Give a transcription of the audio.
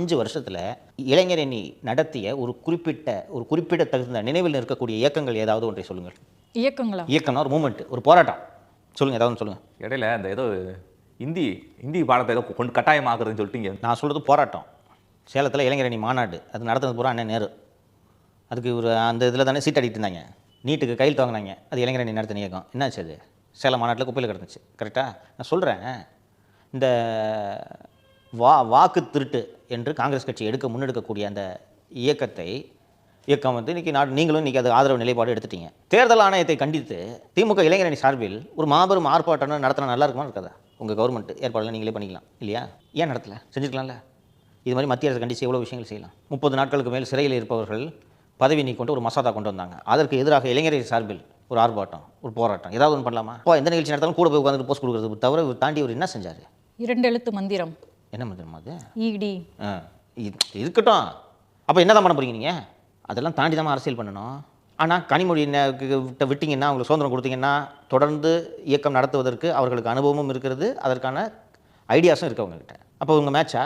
5 வருஷத்துல இளைஞர் அணி நடத்திய ஒரு குறிப்பிடத்தகுந்த நினைவில் இருக்கக்கூடிய இயக்கங்கள் ஏதாவது ஒன்றை சொல்லுங்கள். இயக்கங்களா? இயக்கம்னா ஒரு மூவ்மெண்ட், ஒரு போராட்டம். சொல்லுங்க, ஏதாவது ஒன்று சொல்லுங்க. இடையில அந்த ஏதோ இந்தி பாடத்தை ஏதோ கொண்டு கட்டாயமாக்குறதுன்னு சொல்லிட்டீங்க. நான் சொல்றது போராட்டம். சேலத்தில் இளைஞர் அணி மாநாடு அது நடத்துனது பூரா அண்ணன் நேரு. அதுக்கு ஒரு அந்த இதில் தானே சீட் அடிட்டு இருந்தாங்க. நீட்டுக்கு கையில் வாங்கினாங்க. அது இளைஞர் அணி நடத்தின இயக்கம். என்னாச்சு அது? சேலம் மாநாட்டில் குப்பையில் கிடந்துச்சு. கரெக்டாக நான் சொல்கிறேன். இந்த வாக்கு திருட்டு என்று காங்கிரஸ் கட்சி முன்னெடுக்கக்கூடிய அந்த இயக்கம் வந்து இன்றைக்கி நீங்களும் இன்றைக்கி அது ஆதரவு நிலைப்பாடு எடுத்துட்டீங்க. தேர்தல் ஆணையத்தை கண்டித்து திமுக இளைஞர் அணி சார்பில் ஒரு மாபெரும் ஆர்ப்பாட்டம் நடத்தினா நல்லா இருக்குமா இருக்காதா? உங்கள் கவர்மெண்ட் ஏற்பாடுலாம் நீங்களே பண்ணிக்கலாம் இல்லையா? ஏன் நடத்தலை? செஞ்சுருக்கலாம்ல. இது மாதிரி மத்திய அரசு கண்டித்து எவ்வளோ விஷயங்கள் செய்யலாம். 30 நாட்களுக்கு மேல் சிறையில் இருப்பவர்கள் பதவி நீக்கொண்டு ஒரு மசோதா கொண்டு வந்தாங்க. அதற்கு எதிராக இளைஞர் சார்பில் ஒரு ஆர்ப்பாட்டம், ஒரு போராட்டம், ஏதாவது ஒன்று பண்ணலாமா? இப்போ எந்த நிகழ்ச்சி நடத்தாலும் கூட போய் உட்காந்துட்டு போஸ்ட் கொடுக்குறது தவிர தாண்டி அவர் என்ன செஞ்சார்? 2 எழுத்து மந்திரம். என்ன மந்திரம் அது? இடி. இருக்கட்டும். அப்போ என்ன தான் பண்ண போறீங்க நீங்கள்? அதெல்லாம் தாண்டி தான் அரசியல் பண்ணணும். ஆனால் கனிமொழி விட்டிங்கன்னா, அவங்களுக்கு சுதந்திரம் கொடுத்தீங்கன்னா தொடர்ந்து இயக்கம் நடத்துவதற்கு அவர்களுக்கு அனுபவமும் இருக்கிறது, அதற்கான ஐடியாஸும் இருக்குது அவங்ககிட்ட. அப்போ உங்கள் மேட்சா?